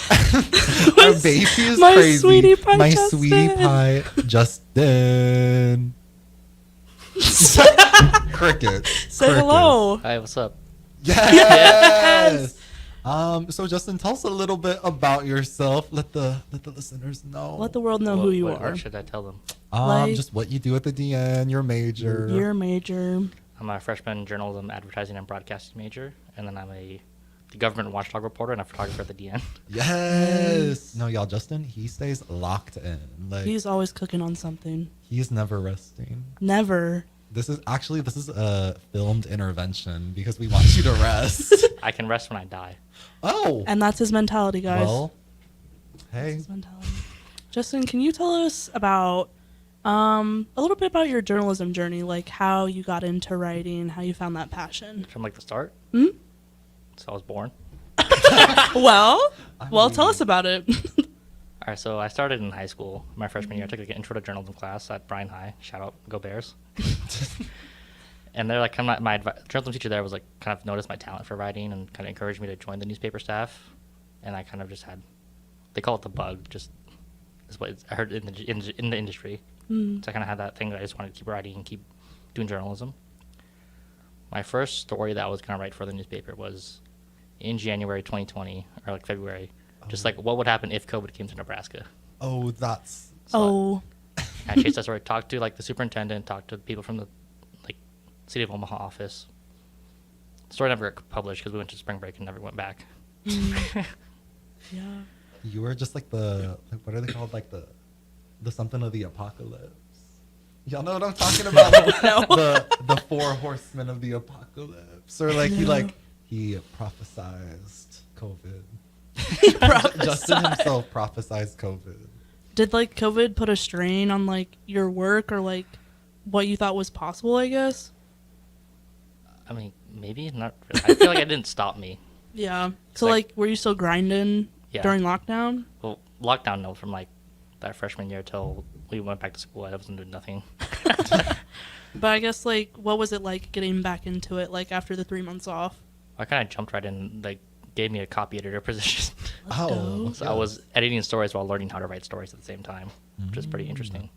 Our baby is my crazy. Sweetie pie My Justin. sweetie pie, Justin. Cricket. Say Crickets. hello. Hi, what's up? Yes. So Justin, tell us a little bit about yourself. Let the listeners know. Let the world know who you are. What should I tell them? Just what you do at the DN, your major. Your major. I'm a freshman journalism, advertising, and broadcasting major, and then I'm the government watchdog reporter and a photographer at the DN. Yes. No, y'all, Justin, he stays locked in. Like He's always cooking on something. he's never resting. Never. This is a filmed intervention because we want you to rest. I can rest when I die. Oh. And that's his mentality, guys. Well, That's hey. his mentality. Justin, can you tell us about a little bit about your journalism journey, like how you got into writing, how you found that passion? From like the start. Hmm? So I was born. Well, mean- tell us about it. All right, so I started in high school. My freshman year, I took like an intro to journalism class at Bryan High. Shout out, go Bears! And they're like, kind of my journalism teacher there was like, kind of noticed my talent for writing and kind of encouraged me to join the newspaper staff. And I kind of just had, they call it the bug, just is what I heard in the industry. Mm. So I kind of had that thing that I just wanted to keep writing and keep doing journalism. My first story that I was going to write for the newspaper was in January 2020, or like February. Just like what would happen if COVID came to Nebraska. Oh, that's Oh, I chased that story, talked to like the superintendent, talked to people from the like City of Omaha office. The story never got published because we went to spring break and never went back. yeah. you were just like what are they called? Like the something of the apocalypse. Y'all know what I'm talking about? the four horsemen of the apocalypse. Or like he prophesized COVID. Justin himself prophesized COVID. Did like COVID put a strain on like your work or like what you thought was possible, I guess? I mean, maybe not really. I feel like it didn't stop me. Yeah. So like were you still grinding Yeah. during lockdown? Well, lockdown, no, from like that freshman year till we went back to school. I wasn't doing nothing. But I guess like what was it like getting back into it like after the 3 months off? I kind of jumped right in, like, gave me a copy editor position. go. So I was editing stories while learning how to write stories at the same time, which is pretty interesting.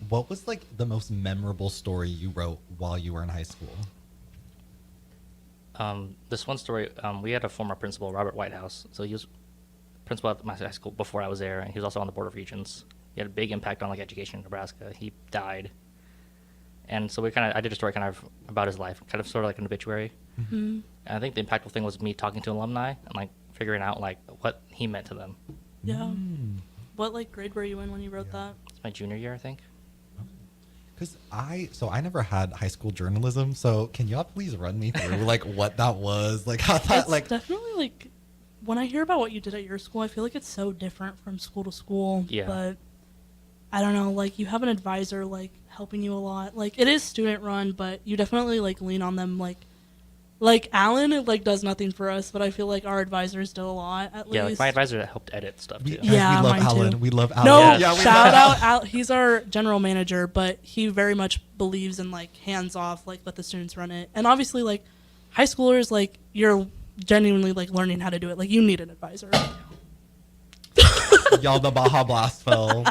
What was like the most memorable story you wrote while you were in high school? This one story, we had a former principal, Robert Whitehouse. So he was principal at my high school before I was there, and he was also on the Board of Regents. He had a big impact on like education in Nebraska. He died. And so I did a story kind of about his life, kind of sort of like an obituary. Mm-hmm. And I think the impactful thing was me talking to alumni and like figuring out like what he meant to them. Yeah. What like grade were you in when you wrote that? It's my junior year, I think. Because I never had high school journalism. So can y'all please run me through like what that was, like how that It's like definitely like when I hear about what you did at your school, I feel like it's so different from school to school. Yeah. But I don't know, like you have an advisor like helping you a lot. Like it is student run, but you definitely like lean on them like Alan it like does nothing for us, but I feel like our advisors do a lot at Yeah, like least. my advisor helped edit stuff too. Yeah, we love mine Alan. too. We love Alan. No, Yeah, we shout love- out Al. He's our general manager, but he very much believes in like hands off, like let the students run it. And obviously like high schoolers, like you're genuinely like learning how to do it. Like you need an advisor. Y'all, the Baja Blast fell.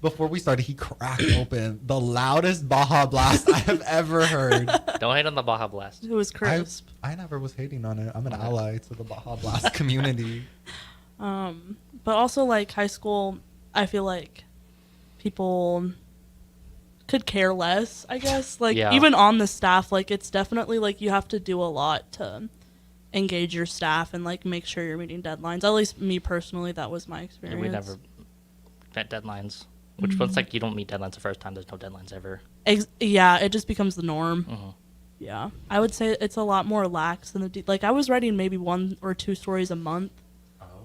Before we started, he cracked open the loudest Baja Blast I have ever heard. Don't hate on the Baja Blast. It was crisp. I never was hating on it. I'm an ally to the Baja Blast community. But also like high school, I feel like people could care less, I guess. Like Yeah. even on the staff, like it's definitely like you have to do a lot to engage your staff and like make sure you're meeting deadlines. At least me personally, that was my Yeah, experience. we never met deadlines. Which once like you don't meet deadlines the first time, there's no deadlines ever. Yeah, it just becomes the norm. Mm-hmm. Yeah, I would say it's a lot more lax than like I was writing maybe 1 or 2 stories a month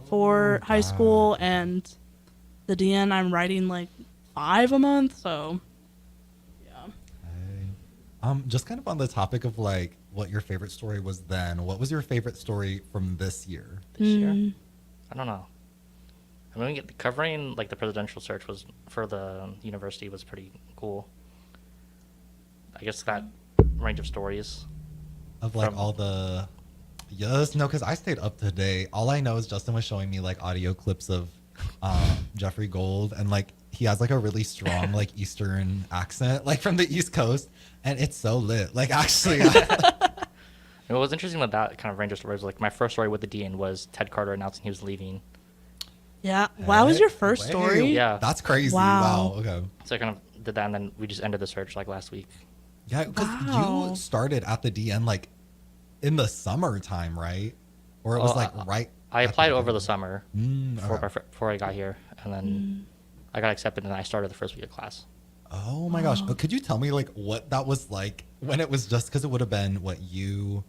for high school, and the DN I'm writing like 5 a month. So yeah. Just kind of on the topic of like what your favorite story was then. What was your favorite story from this year? This year? I don't know. I mean, covering like the presidential search was for the university was pretty cool. I guess that range of stories. Of like From- all the Yes, no, because I stayed up today. All I know is Justin was showing me like audio clips of Jeffrey Gold, and like he has like a really strong like Eastern accent, like from the East Coast, and it's so lit. Like actually, And what was interesting about that kind of range of stories, like my first story with the Dean was Ted Carter announcing he was leaving. Yeah. Wow, was your first Wait, story? Yeah. that's crazy. Wow. Wow. Okay. So I kind of did that, and then we just ended the search like last week. Yeah, because Wow. you started at the DN like in the summertime, right? Or it was like right. I at applied over the beginning? summer before I got here, and then I got accepted, and I started the first week of class. Oh my gosh! Could you tell me like what that was like when it was just because it would have been what you,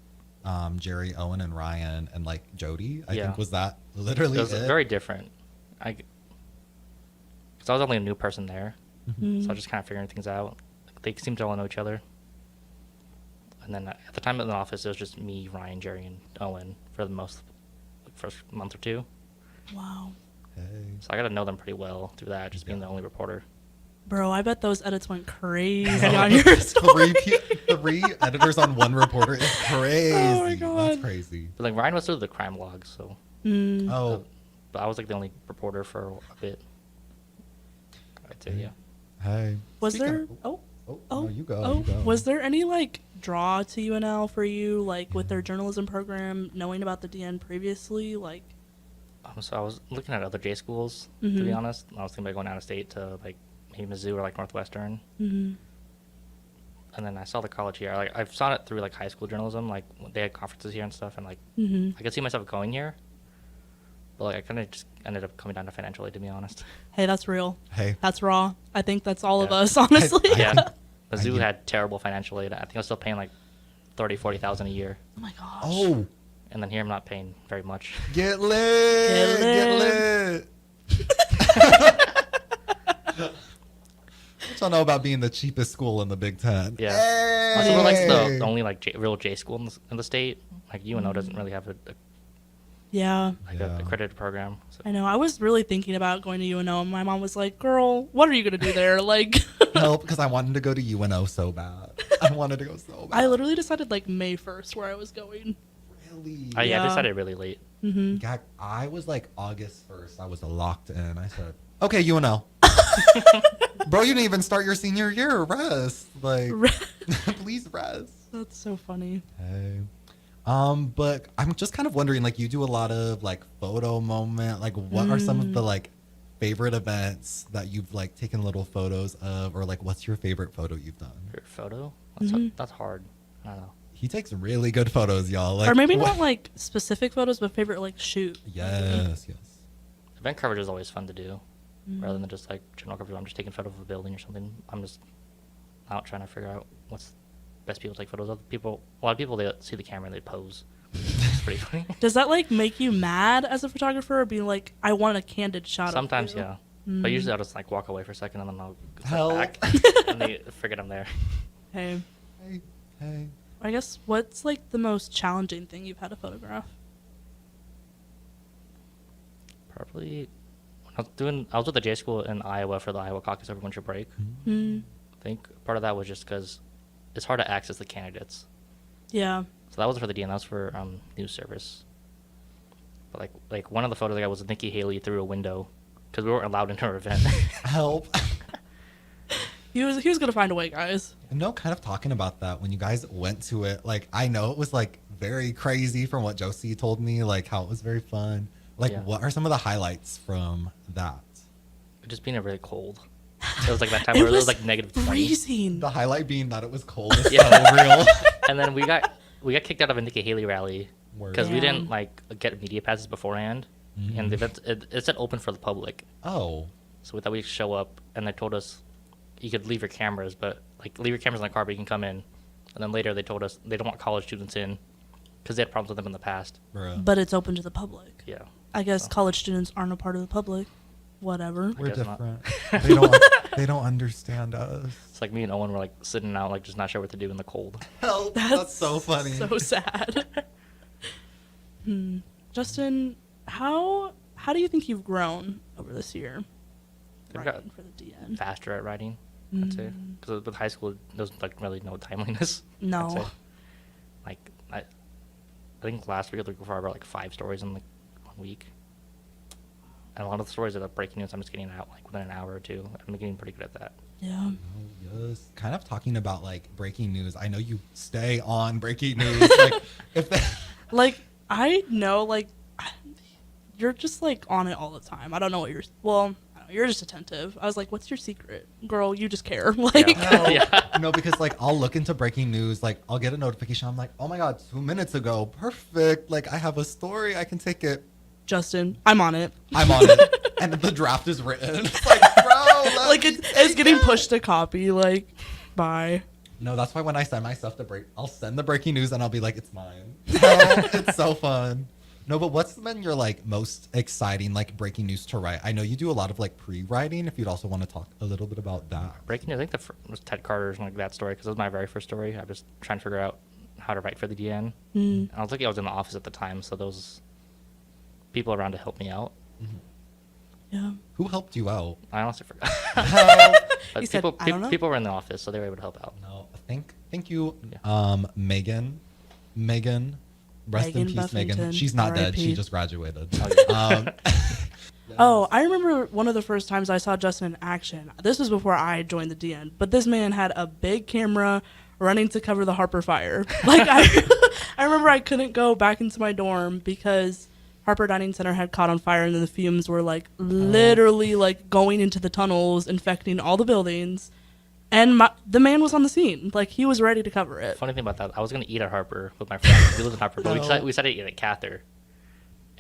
Jerry, Owen, and Ryan, and like Jody? I Yeah. think was that literally It was it? very different. Because I was only a new person there, so I was just kind of figuring things out. They seemed to all know each other. And then at the time in the office, it was just me, Ryan, Jerry, and Owen for the first month or two. Wow. Hey. So I got to know them pretty well through that, just being the only reporter. Bro, I bet those edits went crazy on your story. Three editors on one reporter is crazy. Oh my God. That's crazy. But like Ryan was still the crime log, so. Oh, But I was like the only reporter for a bit. I'd say, yeah. hey. Was Speaking there? of- Oh, no, you go. oh. You go. Was there any like draw to UNL for you, like with their journalism program, knowing about the DN previously? Like, So I was looking at other J schools, to be honest. I was thinking about going out of state to like maybe Mizzou or like Northwestern. mm-hmm. And then I saw the college here. Like I've saw it through like high school journalism. Like they had conferences here and stuff, and like I could see myself going here. But like I kind of just ended up coming down to financially, to be honest. Hey, that's real. Hey. That's raw. I think that's all of Yeah. us, honestly. Yeah, I Mizzou get- had terrible financial aid. I think I was still paying like 40,000 a year, Oh my gosh. Oh, and then here I'm not paying very much. get lit. Get Get lit. What y'all know about being the cheapest school in the Big Ten? Yeah. Also, we're like the only like real J school in the state. Like UNO doesn't really have a Yeah. Yeah. accredited program. So. I know. I was really thinking about going to UNO, and my mom was like, "Girl, what are you gonna do there?" Like, Help, because I wanted to go to UNO so bad. I wanted to go so bad. I literally decided like May 1st where I was going. Really? Yeah, I Yeah. decided really late. God, I was like August 1st. I was locked in. I said, okay, UNO. Bro, you didn't even start your senior year. Rest. Like, please rest. That's so funny. Hey. But I'm just kind of wondering, like, you do a lot of like photo moment. Like, what are some of the like favorite events that you've like taken little photos of, or like, what's your favorite photo you've done? Favorite photo? That's hard. I don't know. He takes really good photos, y'all. Like, Or maybe what- not like specific photos, but favorite like shoot. Yes, yes. Event coverage is always fun to do, rather than just like general coverage. I'm just taking photos of a building or something. I'm just out trying to figure out what's best people to take photos of. People, a lot of people, they see the camera and they pose. It's pretty funny. Does that like make you mad as a photographer, or be like, I want a candid shot? Sometimes, of you? yeah. But usually I'll just like walk away for a second and then I'll step Help. back and they forget I'm there. Hey, Hey, hey. I guess what's like the most challenging thing you've had to photograph? Probably when I was with the J school in Iowa for the Iowa caucus over winter break. Mm, I think part of that was just because it's hard to access the candidates. yeah. So that wasn't for the DN, that was for news service. But like one of the photos I got was Nikki Haley through a window because we weren't allowed into her event. Help. He was gonna find a way, guys. No, kind of talking about that when you guys went to it. Like, I know it was like very crazy from what Josie told me, like how it was very fun. Like, Yeah. what are some of the highlights from that? Just being really cold. It was like that time It where it was was like negative 20. freezing. The highlight being that it was cold is Yeah. so real. And then we got kicked out of a Nikki Haley rally Word. because we Damn. didn't like get media passes beforehand, and the event it said open for the public. Oh, So we thought we'd show up, and they told us you could leave your cameras, but like leave your cameras in the car, but you can come in. And then later they told us they don't want college students in because they had problems with them in the past. bruh. But it's open to the public. Yeah. I guess So. college students aren't a part of the public. Whatever. We're guess not. different. They don't understand us. It's like me and Owen were like sitting out, like just not sure what to do in the cold. Help. That's so funny. So sad. Justin, how do you think you've grown over this year? I've got Writing for the DN. faster at writing, I'd say, because with high school there was like really no timeliness. I'd say. No. Like I think last week or the week before I wrote like 5 stories in like 1 week. And a lot of the stories are the breaking news I'm just getting out like within an hour or two. I'm getting pretty good at that. Yeah. Oh, yes. Kind of talking about like breaking news. I know you stay on breaking news. Like, if they... Like, I know, like, you're just, like, on it all the time. I don't know what you're... Well, I don't know, you're just attentive. I was like, what's your secret? Girl, you just care. Like, Yeah. Yeah. No, because like I'll look into breaking news. Like I'll get a notification. I'm like, oh my god, 2 minutes ago, perfect. Like I have a story. I can take it. Justin, I'm on it. I'm on it, and the draft is written. It's like, bro, Like, it's getting pushed to copy. Like, bye. No, that's why when I send my stuff to break, I'll send the breaking news and I'll be like, it's mine. Oh, it's so fun. No, but what's been your like most exciting like breaking news to write? I know you do a lot of like pre-writing. If you'd also want to talk a little bit about that. Breaking news, I think was Ted Carter's like that story because it was my very first story. I was trying to figure out how to write for the DN. And I was lucky I was in the office at the time, so there was people around to help me out. Yeah. Who helped you out? I honestly forgot. Help. But He said, people, "I don't know." people were in the office, so they were able to help out. No, thank you, Yeah. Megan. Rest in Megan peace, Buffington, Megan. She's not dead. R.I.P.. She just graduated. Oh, Oh, I remember one of the first times I saw Justin in action. This was before I joined the DN, but this man had a big camera running to cover the Harper fire. Like, I remember I couldn't go back into my dorm because Harper Dining Center had caught on fire, and then the fumes were, like, literally, like, going into the tunnels, infecting all the buildings. And the man was on the scene. Like, he was ready to cover it. Funny thing about that, I was going to eat at Harper with my friends. We lived in Harper, but No. we decided to eat at Cather.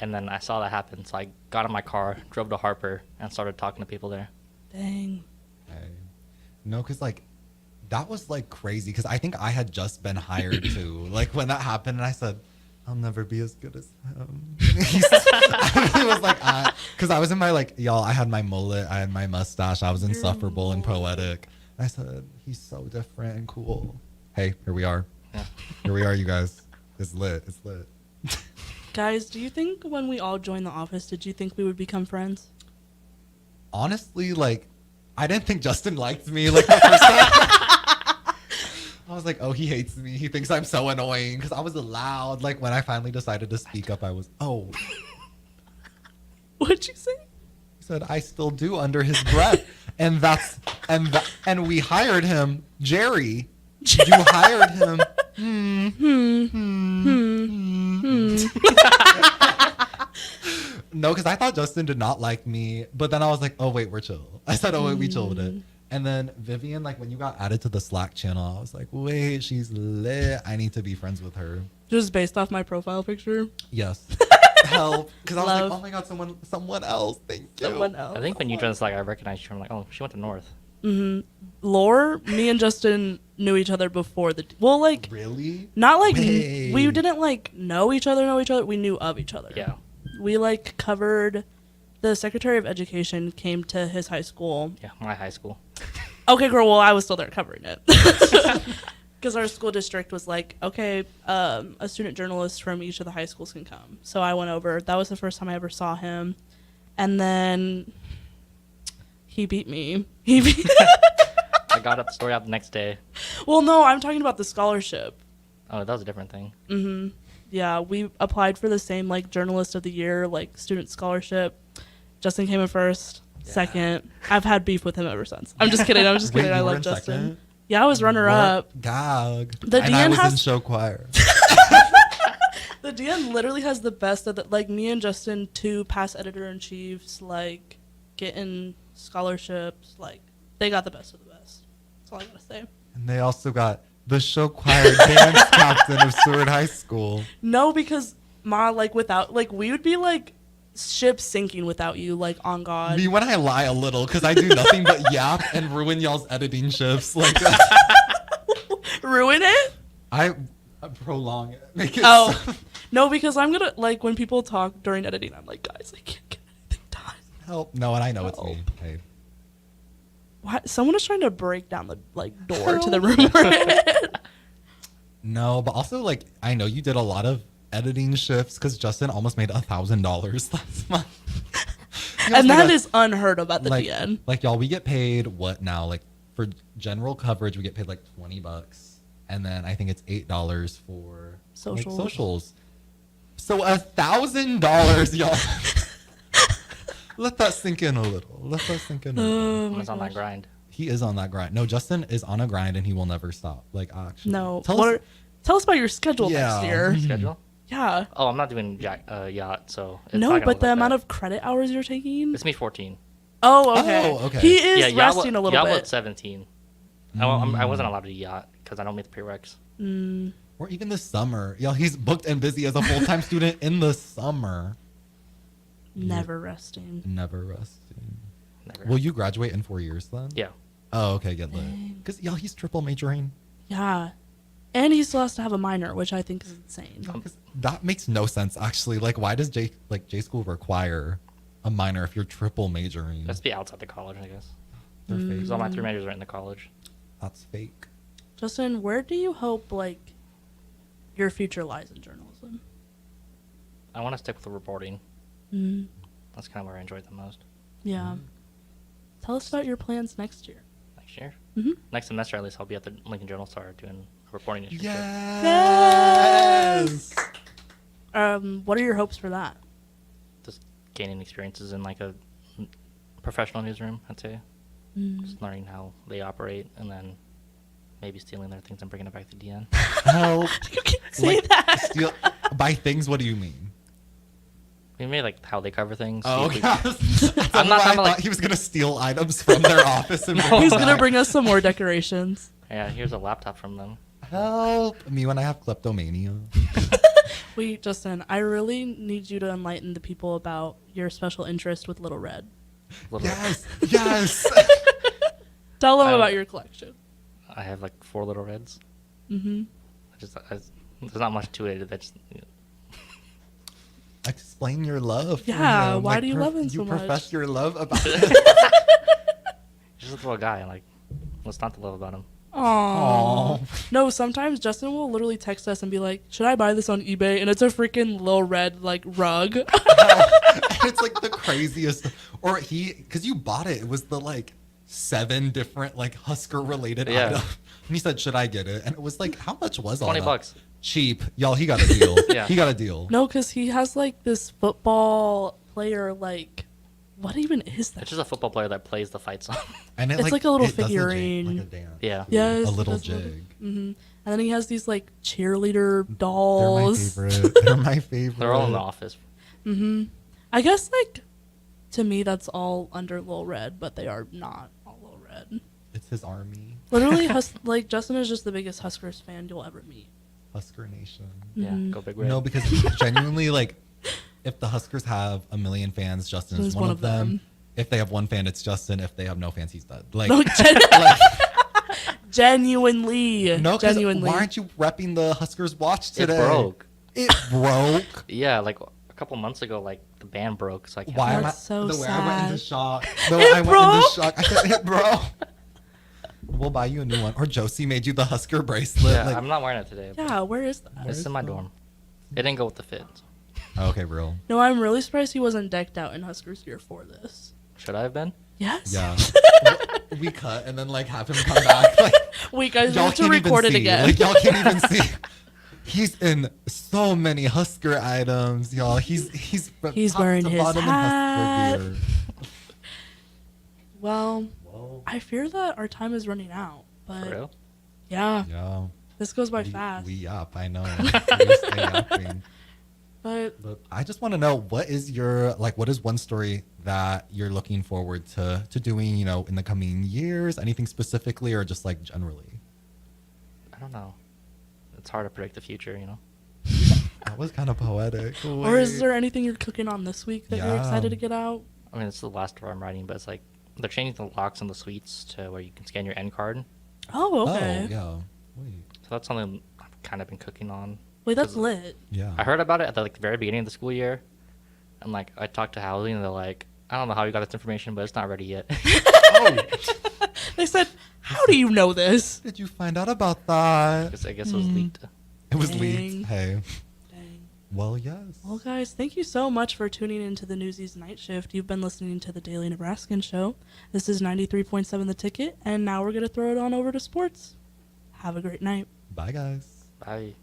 And then I saw that happen, so I got in my car, drove to Harper, and started talking to people there. Dang. Okay. No, because like that was like crazy. Because I think I had just been hired too. Like when that happened, and I said, "I'll never be as good as him." He was like, because I was in my like y'all. I had my mullet, I had my mustache. I was insufferable and poetic. I said, "He's so different and cool." Hey, here we are. Yeah. Here we are, you guys. It's lit. It's lit. Guys, do you think when we all joined the office, did you think we would become friends? Honestly, like, I didn't think Justin liked me like the first time. I was like, oh, he hates me. He thinks I'm so annoying because I was loud. Like when I finally decided to speak up, I was, oh. What'd you say? He said, I still do under his breath. And we hired him, Jerry. You hired him. No, because I thought Justin did not like me, but then I was like, oh wait, we're chill. I said, oh wait, we chill with it. And then Vivian, like when you got added to the Slack channel, I was like, wait, she's lit. I need to be friends with her. Just based off my profile picture? Yes. Help. Because I was Love. like, oh my god, someone else. Thank you. Someone else. I think when you joined Slack, I recognized you. I'm like, oh, she went to North. Lore, me and Justin knew each other before the... Well, like... Really? Not like... Wait. We didn't, like, know each other. We knew of each other. Yeah. We, like, covered... The Secretary of Education came to his high school. Yeah, my high school. Okay, girl, well, I was still there covering it. Because our school district was like, okay, a student journalist from each of the high schools can come. So I went over. That was the first time I ever saw him. And then he beat me. I got up story out the next day. Well, no, I'm talking about the scholarship. Oh, that was a different thing. Yeah, we applied for the same, like, Journalist of the Year, like, student scholarship. Justin came in first, second. I've had beef with him ever since. I'm just kidding. Wait, I you were love in Justin. second? Yeah, I was runner-up. Gag. The and I DN was in has- show choir. The DN literally has the best of the, like, me and Justin, two past editor-in-chiefs, like, getting scholarships, like, they got the best of the best. That's all I gotta say. And they also got the show choir dance captain of Seward High School. No, because without, like, we would be, like, ship sinking without you, like, on God. Me when I lie a little, because I do nothing but yap and ruin y'all's editing shifts. Like, Ruin it? I prolong it. Make it Oh. No, because I'm gonna, like, when people talk during editing, I'm like, guys, I can't get anything done. help. No, and I know it's me. Help. Hey. What? Someone is trying to break down the, like, door to the room we're in. No, but also, like, I know you did a lot of editing shifts because Justin almost made $1,000 last month. And that is unheard of at the like, DN. like y'all, we get paid what now? Like for general coverage, we get paid like $20, and then I think it's $8 for like, Socials. socials. So $1,000, y'all. Let that sink in a little. Let that sink in a little. Oh I my was on that gosh. grind. He is on that grind. No, Justin is on a grind and he will never stop. Like, actually. No. Tell us. Tell us about your schedule Yeah. next year. Schedule? Yeah. Oh, I'm not doing yacht, so it's No, not gonna but look the like amount that. of credit hours you're taking. It's me 14. Oh, okay. Oh, okay. He is Yeah, resting a little yacht bit. was 17. I wasn't allowed to do yacht because I don't meet the prereqs. Or even this summer. Y'all, he's booked and busy as a full-time student in the summer. Never resting. Never resting. Never. Will you graduate in 4 years then? Yeah. Oh, okay, get lit. Because, y'all, he's triple majoring. Yeah. And he still has to have a minor, which I think is insane. 'Cause that makes no sense, actually. Like, why does J school require a minor if you're triple majoring? Let's be outside the college, I guess. They're fake. Because all my 3 majors are in the college. That's fake. Justin, where do you hope like your future lies in journalism? I want to stick with the reporting. Mm, That's kind of where I enjoy it the most. yeah. Tell us about your plans next year. Next year? Mhm. Next semester, at least, I'll be at the Lincoln Journal-Star doing a reporting internship. Yes! What are your hopes for that? Just gaining experiences in like a professional newsroom, I'd say. Just learning how they operate and then maybe stealing their things and bringing it back to DN. Help. You can't say that. Steal, by things, what do you mean? We made like how they cover things. Oh, see okay. if we- I'm not I talking thought like- he was going to steal items from their office and bring He's them gonna back. bring us some more decorations. Yeah, here's a laptop from them. Help me when I have kleptomania. Wait, Justin, I really need you to enlighten the people about your special interest with Little Red. Little- Yes, yes. Tell them I- about your collection. I have like 4 little reds. Mm-hmm. There's not much to it. That's Explain your love. for Yeah, him. why Like, do you love him so You profess much? your love about it. just a little guy. Like, what's not to love about him? Aww. Aw. No, sometimes Justin will literally text us and be like, "Should I buy this on eBay?" And it's a freaking Little Red like rug. It's like the craziest. Or because you bought it. It was the like 7 different like Husker related Yeah. items. And he said, "Should I get it?" And it was like, how much was all that? $20. Cheap, y'all. He got a deal. Yeah. He got a deal. No, because he has like this football player like, what even is that? It's just a football player that plays the fight song. And it, It's like a little it does figurine. like a dance. Yeah. Yes, A little that's what- jig. And then he has these like cheerleader They're my dolls. favorite. They're my favorite. They're all in the office. I guess like to me that's all under Lil Red, but they are not all Lil Red. It's his army. Literally, like Justin is just the biggest Huskers fan you'll ever meet. Husker Nation. Yeah, go big red. No, because genuinely, like, if the Huskers have a million fans, Justin is one of them. If they have 1 fan, it's Justin. If they have no fans, he's dead. Like, No, like genuinely. no, 'cause genuinely. why aren't you repping the Huskers watch It today? broke. It broke. Yeah, like a couple months ago, like the band broke. So I can't. Why am I? That's so the way I went into sad. shock. The way It I went into broke? shock. I said it broke. We'll buy you a new one. Or Josie made you the Husker bracelet. Yeah, like, I'm not wearing it today. but Yeah, where is that? It's in my dorm. It didn't go with the fit. okay, real. No, I'm really surprised he wasn't decked out in Huskers gear for this. Should I have been? Yes. Yeah. We cut and then like have him come back. Like, Wait, guys, we y'all have to can't even record it see. again. Like y'all can't even see. He's in so many Husker items, y'all. He's He's top wearing to his bottom in hat. Husker gear. Well, Whoa. I fear that our time is running out. For But real? yeah, Yeah. this goes by fast. We yap, I know. We stay yapping. But But I just want to know, what is one story that you're looking forward to doing, in the coming years? Anything specifically or just like generally? I don't know. It's hard to predict the future, you know? That was kind of poetic. or is there anything you're cooking on this week that you're Yeah. excited to get out? I mean, it's the last of I'm writing, but it's like they're changing the locks and the suites to where you can scan your end card. Oh, okay. Oh, yeah. Wait. So that's something I've kind of been cooking on. Wait, that's 'Cause lit. Yeah. I heard about it at the very beginning of the school year, and like I talked to housing, and they're like, "I don't know how you got this information, but it's not ready yet." Oh, They said, "How do you know this?" did you find out about that? I guess it was leaked. It was Dang. leaked. Hey. Dang. Well, yes. Well, guys, thank you so much for tuning into the Newsies Night Shift. You've been listening to the Daily Nebraskan Show. This is 93.7 The Ticket, and now we're going to throw it on over to sports. Have a great night. Bye, guys. Bye.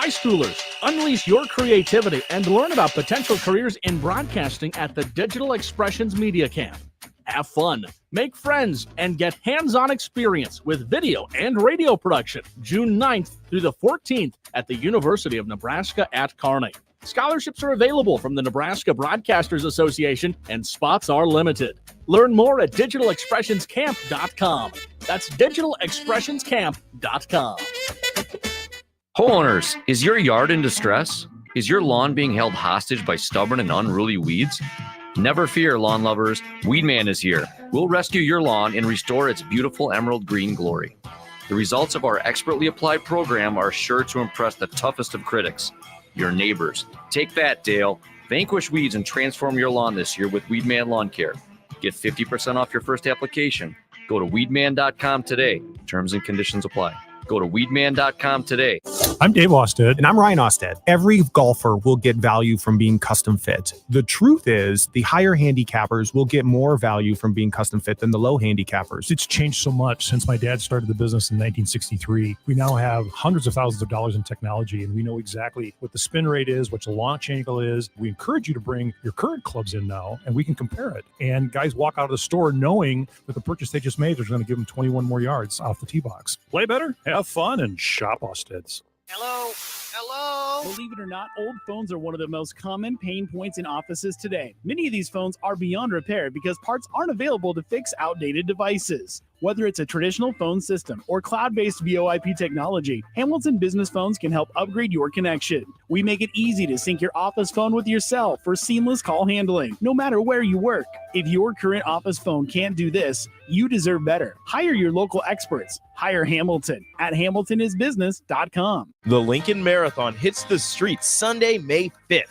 High schoolers, unleash your creativity and learn about potential careers in broadcasting at the Digital Expressions Media Camp. Have fun, make friends, and get hands-on experience with video and radio production June 9th through the 14th at the University of Nebraska at Kearney. Scholarships are available from the Nebraska Broadcasters Association, and spots are limited. Learn more at digitalexpressionscamp.com. That's digitalexpressionscamp.com. Homeowners, is your yard in distress? Is your lawn being held hostage by stubborn and unruly weeds? Never fear, lawn lovers. Weedman is here. We'll rescue your lawn and restore its beautiful emerald green glory. The results of our expertly applied program are sure to impress the toughest of critics, your neighbors. Take that, Dale. Vanquish weeds and transform your lawn this year with Weedman Lawn Care. Get 50% off your first application. Go to weedman.com today. Terms and conditions apply. Go to weedman.com today. I'm Dave Osted. And I'm Ryan Osted. Every golfer will get value from being custom fit. The truth is, the higher handicappers will get more value from being custom fit than the low handicappers. It's changed so much since my dad started the business in 1963. We now have hundreds of thousands of dollars in technology, and we know exactly what the spin rate is, what the launch angle is. We encourage you to bring your current clubs in now, and we can compare it. And guys walk out of the store knowing that the purchase they just made is going to give them 21 more yards off the tee box. Play better, have fun, and shop Osted's. Hello? Hello? Believe it or not, old phones are one of the most common pain points in offices today. Many of these phones are beyond repair because parts aren't available to fix outdated devices. Whether it's a traditional phone system or cloud-based VoIP technology, Hamilton Business Phones can help upgrade your connection. We make it easy to sync your office phone with your cell for seamless call handling, no matter where you work. If your current office phone can't do this, you deserve better. Hire your local experts. Hire Hamilton at hamiltonisbusiness.com. The Lincoln Marathon hits the streets Sunday, May 5th.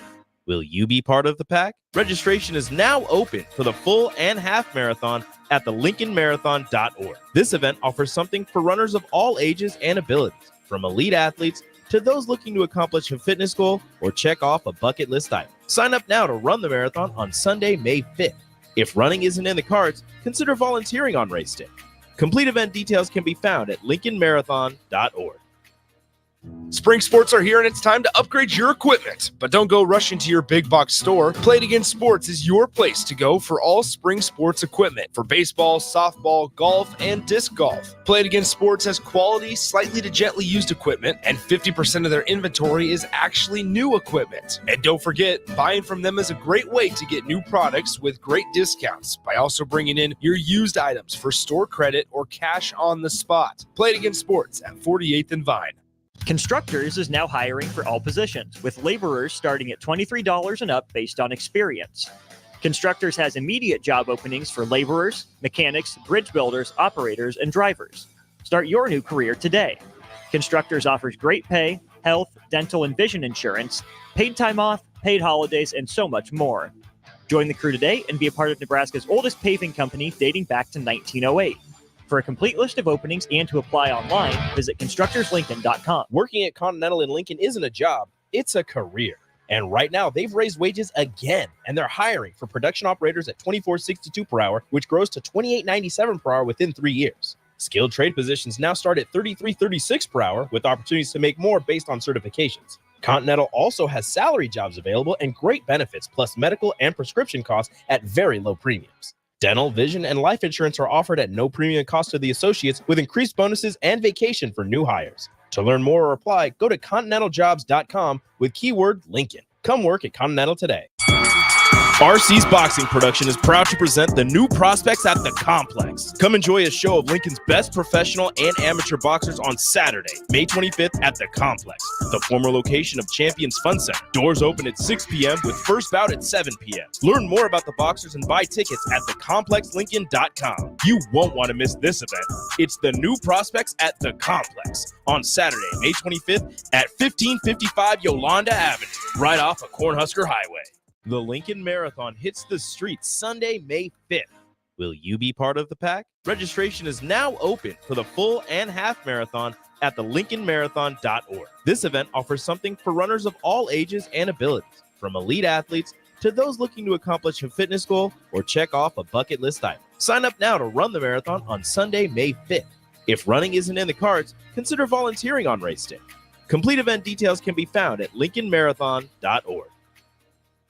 Will you be part of the pack? Registration is now open for the full and half marathon at thelincolnmarathon.org. This event offers something for runners of all ages and abilities, from elite athletes to those looking to accomplish a fitness goal or check off a bucket list item. Sign up now to run the marathon on Sunday, May 5th. If running isn't in the cards, consider volunteering on race day. Complete event details can be found at lincolnmarathon.org. Spring sports are here and it's time to upgrade your equipment. But don't go rushing to your big box store. Play It Again Sports is your place to go for all spring sports equipment for baseball, softball, golf, and disc golf. Play It Again Sports has quality, slightly to gently used equipment, and 50% of their inventory is actually new equipment. And don't forget, buying from them is a great way to get new products with great discounts by also bringing in your used items for store credit or cash on the spot. Play It Again Sports at 48th and Vine. Constructors is now hiring for all positions, with laborers starting at $23 and up based on experience. Constructors has immediate job openings for laborers, mechanics, bridge builders, operators, and drivers. Start your new career today. Constructors offers great pay, health, dental, and vision insurance, paid time off, paid holidays, and so much more. Join the crew today and be a part of Nebraska's oldest paving company dating back to 1908. For a complete list of openings and to apply online, visit constructorslincoln.com. Working at Continental in Lincoln isn't a job, it's a career. And right now, they've raised wages again, and they're hiring for production operators at $24.62 per hour, which grows to $28.97 per hour within 3 years. Skilled trade positions now start at $33.36 per hour, with opportunities to make more based on certifications. Continental also has salary jobs available and great benefits, plus medical and prescription costs at very low premiums. Dental, vision, and life insurance are offered at no premium cost to the associates, with increased bonuses and vacation for new hires. To learn more or apply, go to continentaljobs.com with keyword Lincoln. Come work at Continental today. RC's Boxing Production is proud to present the new prospects at the Complex. Come enjoy a show of Lincoln's best professional and amateur boxers on Saturday, May 25th at the Complex, the former location of Champions Fun Center. Doors open at 6 p.m. with first bout at 7 p.m. Learn more about the boxers and buy tickets at thecomplexlincoln.com. You won't want to miss this event. It's the new prospects at the Complex on Saturday, May 25th at 1555 Yolanda Avenue, right off of Cornhusker Highway. The Lincoln Marathon hits the streets Sunday, May 5th. Will you be part of the pack? Registration is now open for the full and half marathon at thelincolnmarathon.org. This event offers something for runners of all ages and abilities, from elite athletes to those looking to accomplish a fitness goal or check off a bucket list item. Sign up now to run the marathon on Sunday, May 5th. If running isn't in the cards, consider volunteering on race day. Complete event details can be found at lincolnmarathon.org.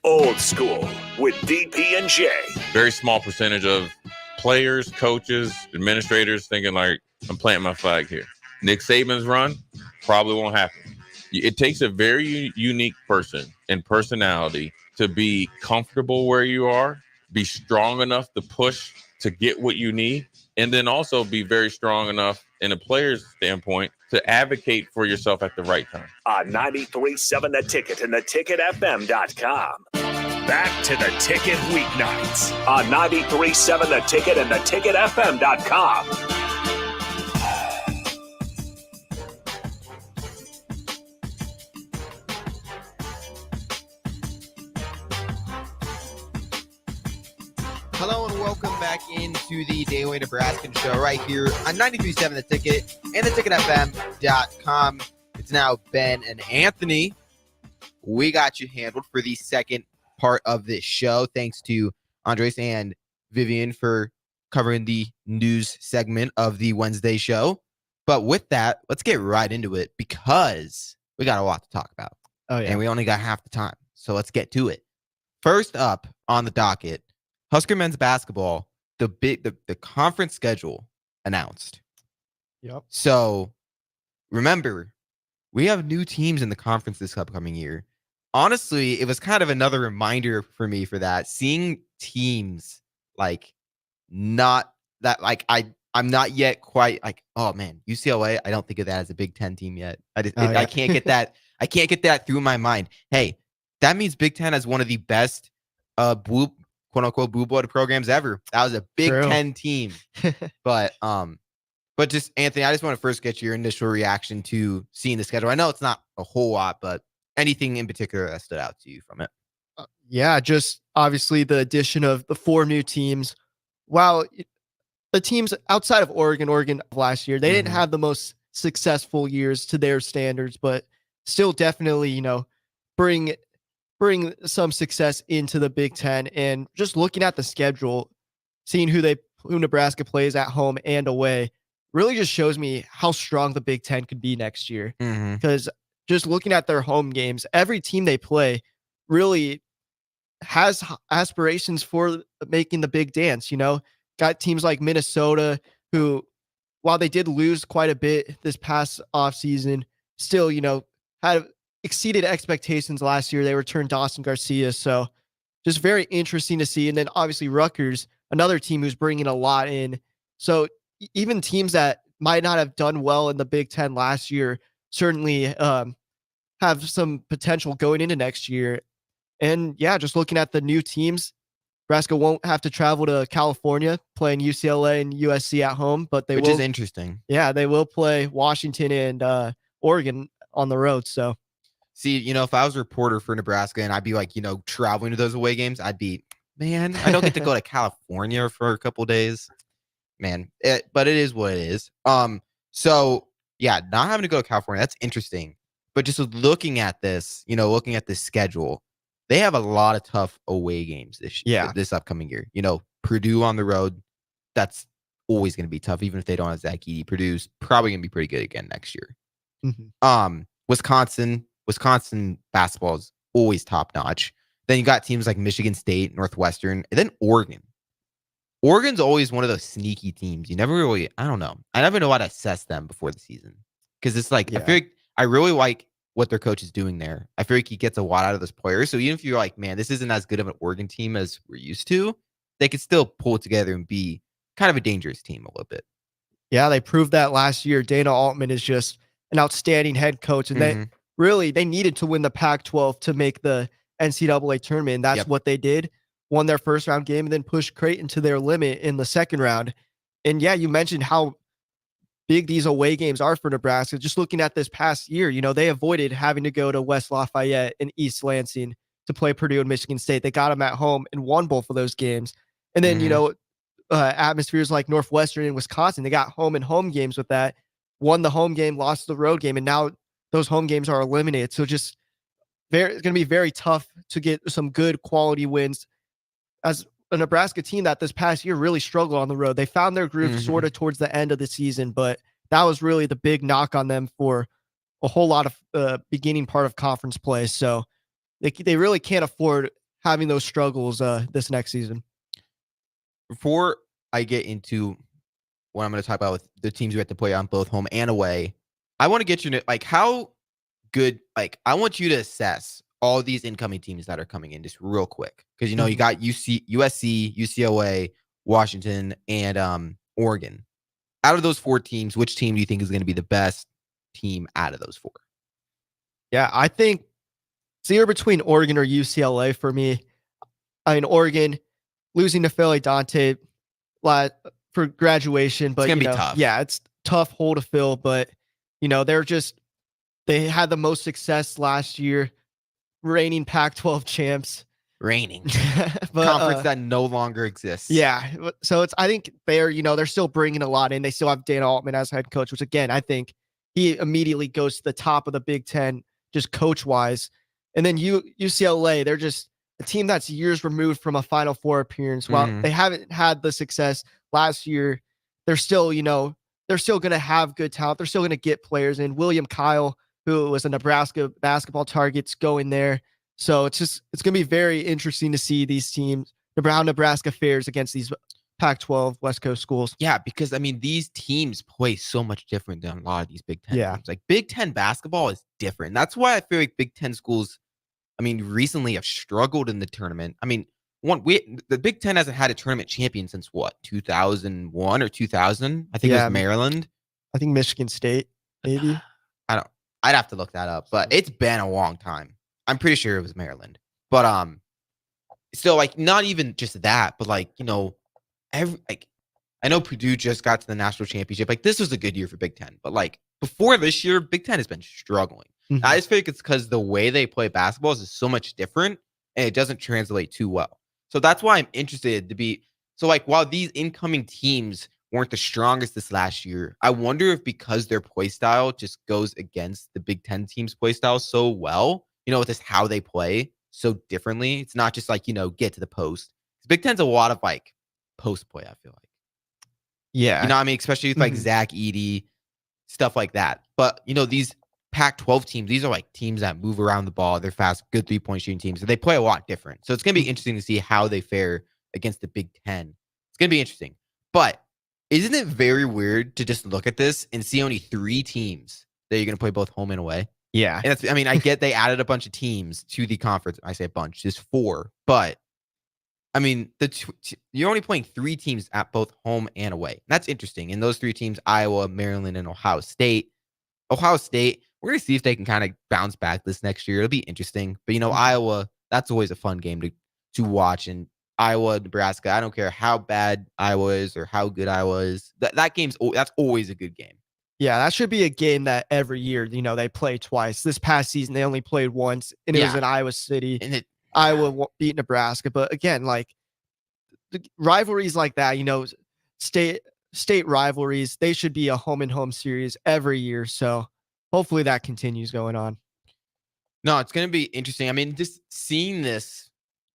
Old School with DP and J. Very small percentage of players, coaches, administrators thinking like, I'm planting my flag here. Nick Saban's run probably won't happen. It takes a very unique person and personality to be comfortable where you are, be strong enough to push to get what you need, and then also be very strong enough in a player's standpoint to advocate for yourself at the right time. On 93.7 The Ticket and theticketfm.com. Back to The Ticket weeknights on 93.7 The Ticket and theticketfm.com. Hello and welcome back into the Daily Nebraskan show right here on 93.7 The Ticket and theticketfm.com. It's now Ben and Anthony. We got you handled for the second part of this show. Thanks to Andres and Vivian for covering the news segment of the Wednesday show. But with that, let's get right into it because we got a lot to talk about. Oh, yeah. And we only got half the time. So let's get to it. First up on the docket, Husker men's basketball, the conference schedule announced. Yep. So remember, we have new teams in the conference this upcoming year. Honestly, it was kind of another reminder for me for that. Seeing teams like not that like I'm not yet quite like, oh man, UCLA, I don't think of that as a Big Ten team yet. I can't get that. I can't get that through my mind. Hey, that means Big Ten has one of the best blue quote unquote blue blood programs ever. That was a Big Ten team. But just Anthony, I just want to first get your initial reaction to seeing the schedule. I know it's not a whole lot, but anything in particular that stood out to you from it? Yeah, just obviously the addition of the 4 new teams. While the teams outside of Oregon last year, they didn't have the most successful years to their standards, but still definitely, bring some success into the Big Ten. And just looking at the schedule, seeing who Nebraska plays at home and away really just shows me how strong the Big Ten could be next year. Because just looking at their home games, every team they play really has aspirations for making the big dance. Got teams like Minnesota who, while they did lose quite a bit this past offseason, still, had exceeded expectations last year. They returned Dawson Garcia. So just very interesting to see. And then obviously Rutgers, another team who's bringing a lot in. So even teams that might not have done well in the Big Ten last year certainly have some potential going into next year. And yeah, just looking at the new teams, Nebraska won't have to travel to California playing UCLA and USC at home, but which is interesting. Yeah, they will play Washington and Oregon on the road. So see, if I was a reporter for Nebraska and I'd be like, traveling to those away games, I'd be, man, I don't get to go to California for a couple days, man. But it is what it is. So yeah, not having to go to California, that's interesting. But just looking at this, looking at this schedule, they have a lot of tough away games this upcoming year. Purdue on the road, that's always going to be tough, even if they don't have Zach Edey. Purdue's probably going to be pretty good again next year. Wisconsin basketball is always top notch. Then you got teams like Michigan State, Northwestern, and then Oregon. Oregon's always one of those sneaky teams. You never really, I don't know. I never know how to assess them before the season. Because it's like, I feel like I really like what their coach is doing there. I feel like he gets a lot out of those players. So even if you're like, man, this isn't as good of an Oregon team as we're used to, they could still pull it together and be kind of a dangerous team a little bit. Yeah, they proved that last year. Dana Altman is just an outstanding head coach. And they needed to win the Pac-12 to make the NCAA tournament. And that's what they did. Won their first round game and then pushed Creighton to their limit in the second round. And yeah, you mentioned how big these away games are for Nebraska. Just looking at this past year, they avoided having to go to West Lafayette and East Lansing to play Purdue and Michigan State. They got them at home and won both of those games. And then, atmospheres like Northwestern and Wisconsin, they got home and home games with that, won the home game, lost the road game. And now those home games are eliminated. So just it's going to be very tough to get some good quality wins as a Nebraska team that this past year really struggled on the road. They found their groove sort of towards the end of the season, but that was really the big knock on them for a whole lot of beginning part of conference play. So they really can't afford having those struggles this next season. Before I get into what I'm going to talk about with the teams we have to play on both home and away, I want to get you to like how good, like I want you to assess all these incoming teams that are coming in just real quick. Because, you know, you got USC, UCLA, Washington, and Oregon. Out of those 4 teams, which team do you think is going to be the best team out of those 4? Yeah, I think it's either between Oregon or UCLA for me. I mean, Oregon losing to Philly Dante for graduation, but it's gonna be tough. Yeah, it's tough hole to fill, but you know, they had the most success last year, reigning Pac-12 champs. Reigning. But, conference that no longer exists. Yeah, so I think they're still bringing a lot in. They still have Dan Altman as head coach, which again, I think he immediately goes to the top of the Big Ten, just coach wise. And then UCLA, they're just a team that's years removed from a Final Four appearance. While they haven't had the success last year, they're still going to have good talent. They're still going to get players in. William Kyle, who was a Nebraska basketball target, going there. So it's going to be very interesting to see these teams, how Nebraska fares against these Pac-12 West Coast schools. Yeah, because I mean, these teams play so much different than a lot of these Big Ten teams. Like Big Ten basketball is different. That's why I feel like Big Ten schools, I mean, recently have struggled in the tournament. I mean, the Big Ten hasn't had a tournament champion since what, 2001 or 2000? I think it was Maryland. I think Michigan State, maybe. I'd have to look that up, but it's been a long time. I'm pretty sure it was Maryland. But still, like, not even just that, but like, you know, I know Purdue just got to the national championship. Like, this was a good year for Big Ten, but like before this year, Big Ten has been struggling. I just feel like it's because the way they play basketball is so much different and it doesn't translate too well. So that's why I'm interested to be. So like, while these incoming teams weren't the strongest this last year, I wonder if because their play style just goes against the Big Ten team's play style so well, you know, with this how they play so differently. It's not just like, you know, get to the post. Big Ten's a lot of like post play, I feel like. Yeah. You know what I mean? Especially with like Zach Edey, stuff like that. But, you know, these Pac-12 teams, these are like teams that move around the ball. They're fast, good 3-point shooting teams. So they play a lot different. So it's going to be interesting to see how they fare against the Big Ten. It's going to be interesting. But isn't it very weird to just look at this and see only 3 teams that you're going to play both home and away? Yeah. And that's, I mean, I get they added a bunch of teams to the conference. I say a bunch, just 4. But, I mean, you're only playing 3 teams at both home and away. That's interesting. And those 3 teams, Iowa, Maryland, and Ohio State. Ohio State, we're going to see if they can kind of bounce back this next year. It'll be interesting. But, you know, Iowa, that's always a fun game to watch. And Iowa, Nebraska, I don't care how bad Iowa is or how good Iowa is. That's always a good game. Yeah, that should be a game that every year, you know, they play twice. This past season, they only played once, and it was in Iowa City. And Iowa beat Nebraska. But again, like the rivalries like that, you know, state rivalries, they should be a home and home series every year. So hopefully that continues going on. No, it's going to be interesting. I mean, just seeing this,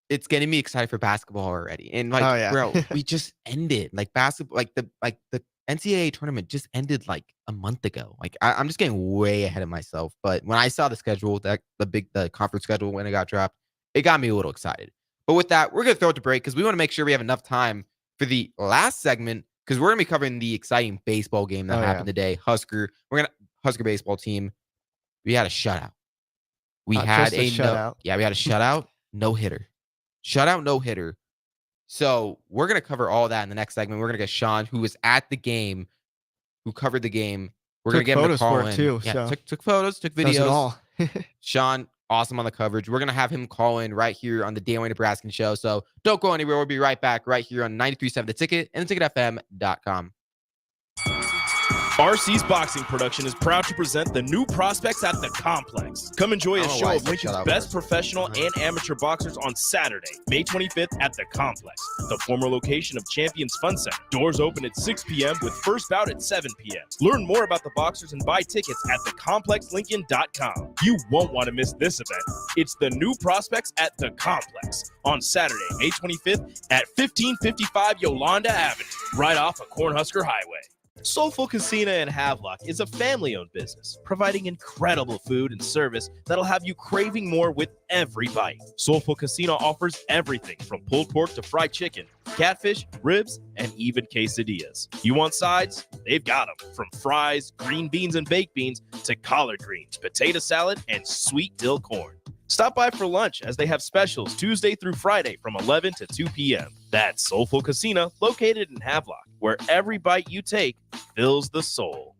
it's getting me excited for basketball already. And like, bro, we just ended like basketball, like the NCAA tournament just ended like a month ago. Like I'm just getting way ahead of myself. But when I saw the schedule, the conference schedule when it got dropped, it got me a little excited. But with that, we're going to throw it to break because we want to make sure we have enough time for the last segment because we're going to be covering the exciting baseball game that happened today. Husker baseball team. We had a shutout. We had a shutout. We had a shutout, no hitter. Shutout, no hitter. So we're going to cover all that in the next segment. We're going to get Sean, who was at the game, who covered the game. We're going to get him to call in. Too, yeah, so. took photos, took videos. Sean, awesome on the coverage. We're going to have him call in right here on the Daily Nebraskan show. So don't go anywhere. We'll be right back right here on 93.7 The Ticket and theticketfm.com. RC's boxing production is proud to present the new prospects at the Complex. Come enjoy a show of Lincoln's best professional and amateur boxers on Saturday, May 25th at the Complex, the former location of Champions Fun Center. Doors open at 6 p.m. with first bout at 7 p.m. Learn more about the boxers and buy tickets at thecomplexlincoln.com. You won't want to miss this event. It's the new prospects at the Complex on Saturday, May 25th at 1555 Yolanda Avenue, right off of Cornhusker Highway. Soulful Casino in Havelock is a family-owned business, providing incredible food and service that'll have you craving more with every bite. Soulful Casino offers everything from pulled pork to fried chicken, catfish, ribs, and even quesadillas. You want sides? They've got them. From fries, green beans and baked beans, to collard greens, potato salad, and sweet dill corn. Stop by for lunch as they have specials Tuesday through Friday from 11 to 2 p.m. That's Soulful Casino, located in Havelock, where every bite you take fills the soul.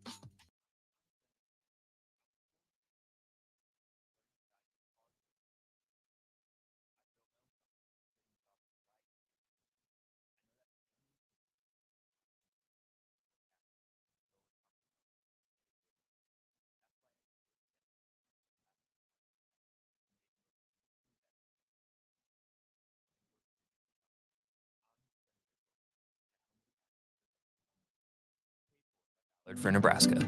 For Nebraska.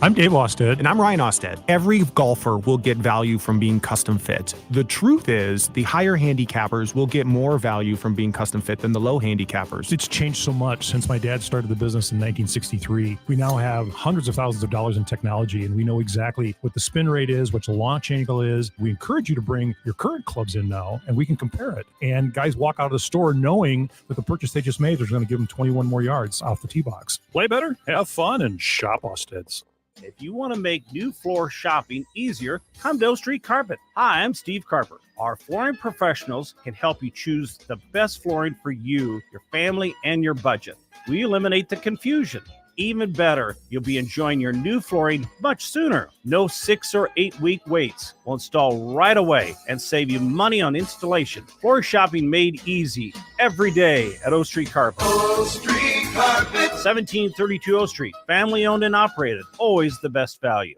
I'm Dave Osted. And I'm Ryan Osted. Every golfer will get value from being custom fit. The truth is, the higher handicappers will get more value from being custom fit than the low handicappers. It's changed so much since my dad started the business in 1963. We now have hundreds of thousands of dollars in technology, and we know exactly what the spin rate is, what the launch angle is. We encourage you to bring your current clubs in now, and we can compare it. And guys walk out of the store knowing that the purchase they just made is going to give them 21 more yards off the tee box. Play better, have fun, and shop Osted's. If you want to make new floor shopping easier, come to O Street Carpet. Hi, I'm Steve Carper. Our flooring professionals can help you choose the best flooring for you, your family, and your budget. We eliminate the confusion. Even better, you'll be enjoying your new flooring much sooner. No 6 or 8 week waits. We'll install right away and save you money on installation. Floor shopping made easy every day at O Street Carpet. O Street Carpet. 1732 O Street. Family owned and operated. Always the best value.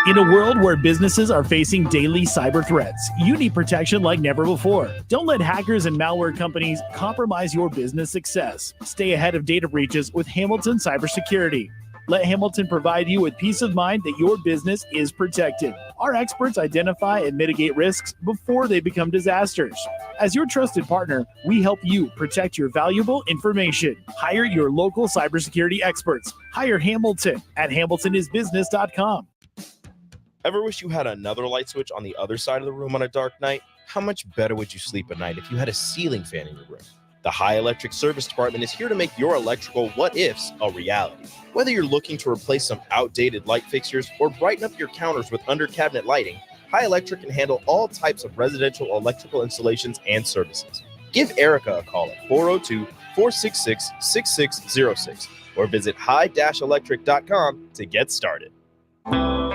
In a world where businesses are facing daily cyber threats, you need protection like never before. Don't let hackers and malware companies compromise your business success. Stay ahead of data breaches with Hamilton Cybersecurity. Let Hamilton provide you with peace of mind that your business is protected. Our experts identify and mitigate risks before they become disasters. As your trusted partner, we help you protect your valuable information. Hire your local cybersecurity experts. Hire Hamilton at hamiltonisbusiness.com. Ever wish you had another light switch on the other side of the room on a dark night? How much better would you sleep at night if you had a ceiling fan in your room? The High Electric Service Department is here to make your electrical what-ifs a reality. Whether you're looking to replace some outdated light fixtures or brighten up your counters with under-cabinet lighting, High Electric can handle all types of residential electrical installations and services. Give Erica a call at 402-466-6606 or visit high-electric.com to get started.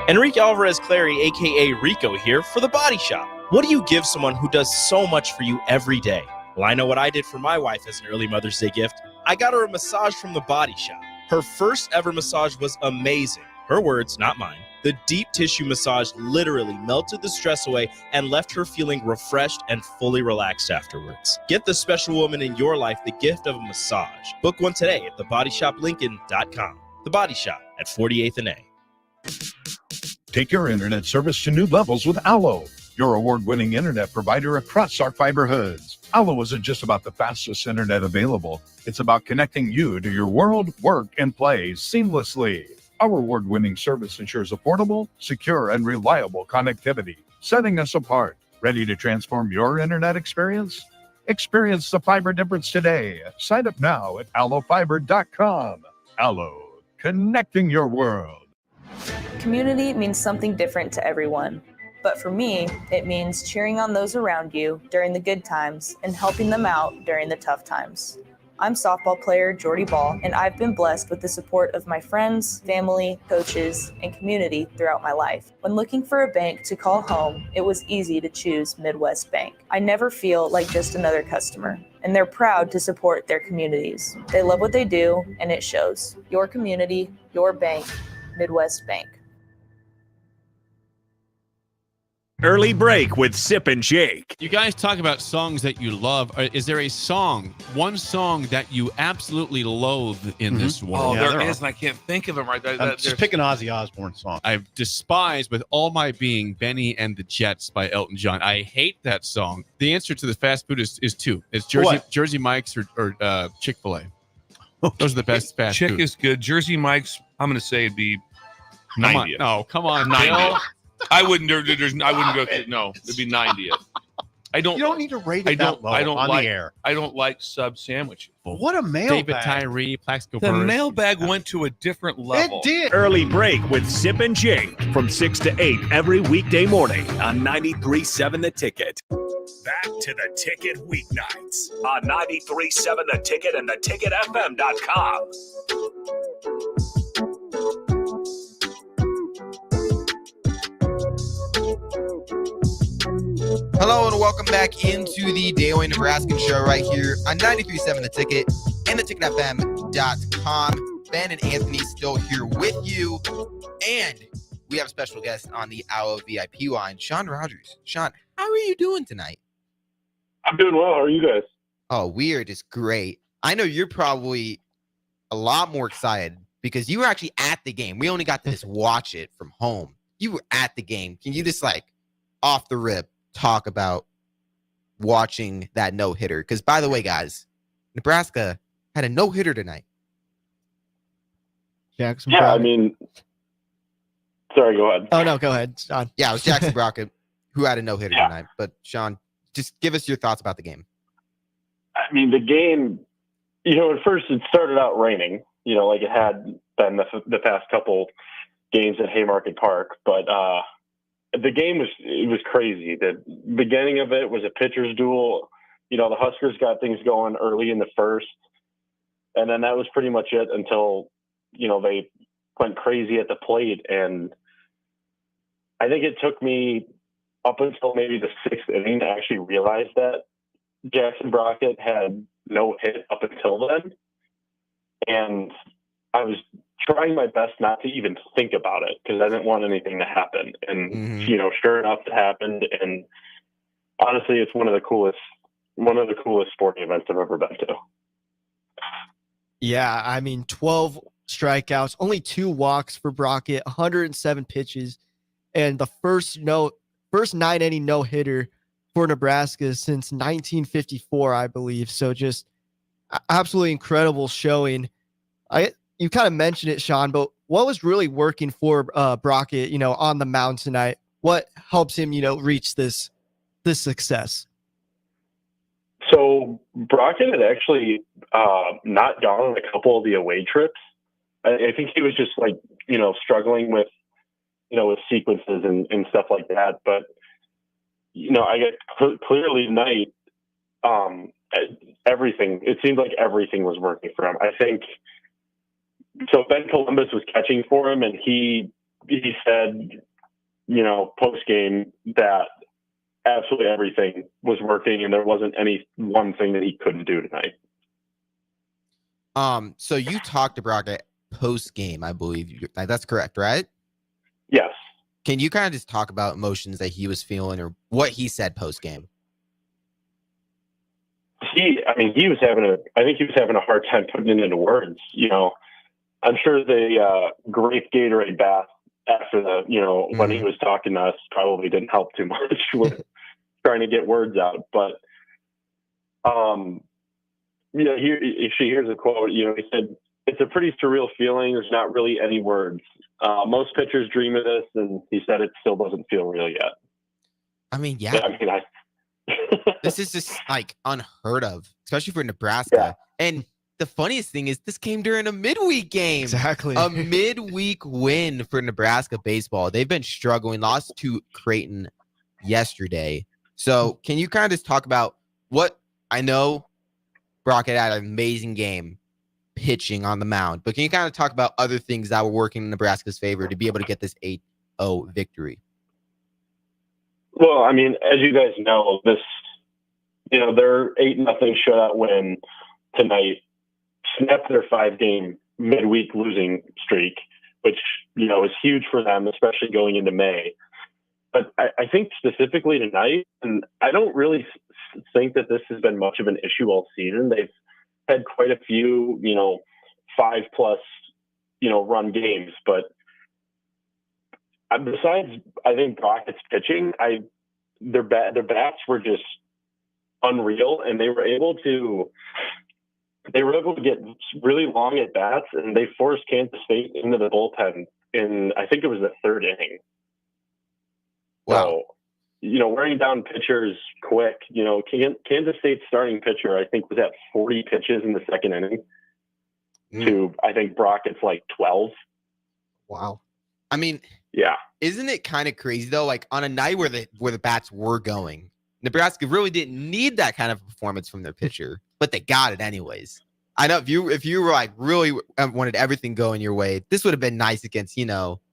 Enrique Alvarez Clary, aka Rico, here for The Body Shop. What do you give someone who does so much for you every day? Well, I know what I did for my wife as an early Mother's Day gift. I got her a massage from The Body Shop. Her first ever massage was amazing. Her words, not mine. The deep tissue massage literally melted the stress away and left her feeling refreshed and fully relaxed afterwards. Get the special woman in your life the gift of a massage. Book one today at thebodyshoplincoln.com. The Body Shop at 48th and A. Take your internet service to new levels with Allo, your award-winning internet provider across our fiber hoods. Allo isn't just about the fastest internet available. It's about connecting you to your world, work, and play seamlessly. Our award-winning service ensures affordable, secure, and reliable connectivity, setting us apart. Ready to transform your internet experience? Experience the fiber difference today. Sign up now at allofiber.com. Allo, connecting your world. Community means something different to everyone. But for me, it means cheering on those around you during the good times and helping them out during the tough times. I'm softball player Jordy Ball, and I've been blessed with the support of my friends, family, coaches, and community throughout my life. When looking for a bank to call home, it was easy to choose Midwest Bank. I never feel like just another customer, and they're proud to support their communities. They love what they do, and it shows. Your community, your bank, Midwest Bank. Early break with Sip and Jake. You guys talk about songs that you love. Is there a song, one song that you absolutely loathe in this world? Oh, there is, and I can't think of them right there. I'm just picking Ozzy Osbourne song. I despise with all my being Benny and the Jets by Elton John. I hate that song. The answer to the fast food is two. It's Jersey Mike's or Chick-fil-A. Those are the best fast Chick food. is good. Jersey Mike's, I'm going to say it'd be Come on. 90th. No, come on, 90th. Bill. I wouldn't. I wouldn't go. No, it'd be 90th. I don't. You don't need to rate it that low I don't on like. the air. I don't like sub sandwiches. What a mailbag. David Tyree, Plaxico The Burris. mailbag went to a different level. It did. Early break with Sip and Jake from 6 to 8 every weekday morning on 93.7 The Ticket. Back to The Ticket weeknights on 93.7 The Ticket and theticketfm.com. Hello and welcome back into the Daily Nebraskan show right here on 93.7 The Ticket and theticketfm.com. Ben and Anthony still here with you, and we have a special guest on the Allo VIP line, Sean Rogers. Sean, how are you doing tonight? I'm doing well. How are you guys? Oh, we are just great. I know you're probably a lot more excited because you were actually at the game. We only got to just watch it from home. You were at the game. Can you just off the rip talk about watching that no-hitter? Because by the way, guys, Nebraska had a no-hitter tonight. Jackson Yeah, Brockett. I mean, sorry, go ahead. Oh, no, go ahead, Sean. Yeah, it was Jackson Brockett who had a no-hitter tonight. But Sean, just give us your thoughts about the game. I mean, the game, at first it started out raining, like it had been the past couple games at Haymarket Park. But the game was crazy. The beginning of it was a pitcher's duel. The Huskers got things going early in the first. And then that was pretty much it until, they went crazy at the plate. And I think it took me up until maybe the sixth inning to actually realize that Jackson Brockett had no hit up until then. And I was trying my best not to even think about it because I didn't want anything to happen. And, sure enough, it happened. And honestly, it's one of the coolest sporting events I've ever been to. Yeah, I mean, 12 strikeouts, only 2 walks for Brockett, 107 pitches, and the first 9-inning no-hitter for Nebraska since 1954, I believe. So just absolutely incredible showing. You kind of mentioned it, Sean, but what was really working for Brockett, on the mound tonight? What helps him, reach this success? So Brockett had actually not gone on a couple of the away trips. I think he was just struggling with, with sequences and stuff like that. But, I get clearly tonight, everything, it seemed like everything was working for him. I think, so Ben Columbus was catching for him, and he said, post game that absolutely everything was working, and there wasn't any one thing that he couldn't do tonight. So you talked to Brockett post game, I believe. That's correct, right? Yes. Can you kind of just talk about emotions that he was feeling or what he said post game? He was having a hard time putting it into words. I'm sure the grape Gatorade bath after when he was talking to us probably didn't help too much with trying to get words out. But, here's a quote, he said, "It's a pretty surreal feeling. There's not really any words. Most pitchers dream of this," and he said it still doesn't feel real yet. I mean, yeah. This is just unheard of, especially for Nebraska. Yeah. And the funniest thing is this came during a midweek game. Exactly. A midweek win for Nebraska baseball. They've been struggling, lost to Creighton yesterday. So can you kind of just talk about what I know Brockett had an amazing game pitching on the mound, but can you kind of talk about other things that were working in Nebraska's favor to be able to get this 8-0 victory? Well, I mean, as you guys know, their 8-0 shutout win tonight snapped their 5-game midweek losing streak, which, is huge for them, especially going into May. But I think specifically tonight, and I don't really think that this has been much of an issue all season. They've had quite a few, 5+ run games, but besides, I think Brockett's pitching, their bats were just unreal, and they were able to they were able to get really long at bats, and they forced Kansas State into the bullpen in, I think it was the third inning. Wow. So, wearing down pitchers quick, Kansas State's starting pitcher, I think, was at 40 pitches in the second inning to, I think, Brockett's like 12. Wow. I mean, yeah. Isn't it kind of crazy though? Like on a night where the bats were going, Nebraska really didn't need that kind of performance from their pitcher, but they got it anyways. I know if you were like really wanted everything going your way, this would have been nice against,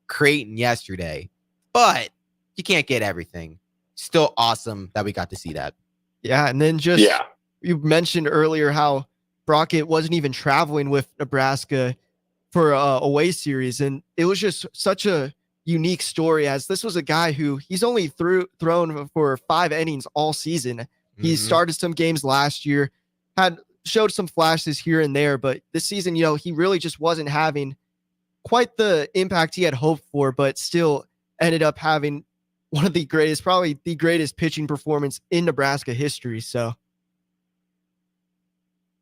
Creighton yesterday, but you can't get everything. Still awesome that we got to see that. Yeah. And then you mentioned earlier how Brockett wasn't even traveling with Nebraska for a away series. And it was just such a unique story, as this was a guy who he's only thrown for 5 innings all season. He started some games last year, showed some flashes here and there, but this season, he really just wasn't having quite the impact he had hoped for, but still ended up having one of the greatest, probably the greatest pitching performance in Nebraska history. So,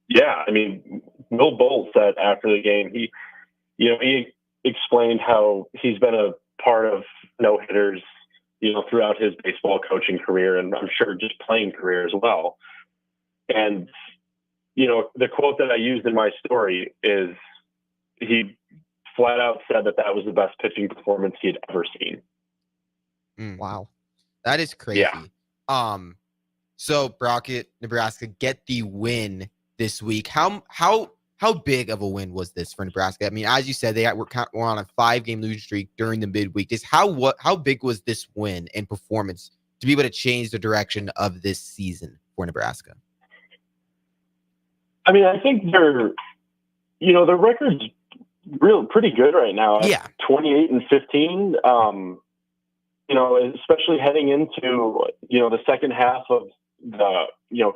yeah, I mean, Will Bolt said after the game, he explained how he's been a part of no-hitters, throughout his baseball coaching career, and I'm sure just playing career as well. And, the quote that I used in my story is he flat out said that was the best pitching performance he had ever seen. Wow. That is crazy. Yeah. So Brockett, Nebraska get the win this week. How big of a win was this for Nebraska? I mean, as you said, they were on a 5-game losing streak during the midweek. How big was this win and performance to be able to change the direction of this season for Nebraska? I mean, I think their record's pretty good right now. Yeah. 28-15. Especially heading into, the second half of the,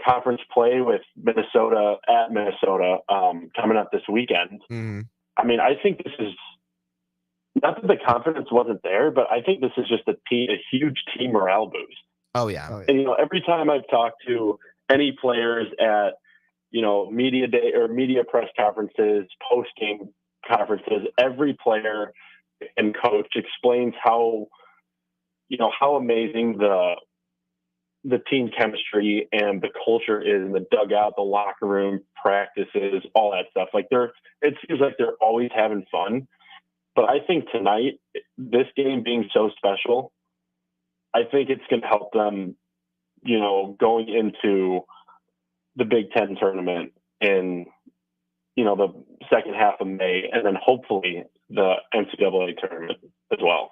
conference play with Minnesota at Minnesota coming up this weekend. I mean, I think this is not that the confidence wasn't there, but I think this is just a huge team morale boost. Oh yeah. And, every time I've talked to any players at, media day or media press conferences, post-game conferences, every player and coach explains how amazing the team chemistry and the culture is in the dugout, the locker room, practices, all that stuff. Like it seems like they're always having fun. But I think tonight, this game being so special, I think it's going to help them, going into the Big Ten tournament in, the second half of May, and then hopefully the NCAA tournament as well.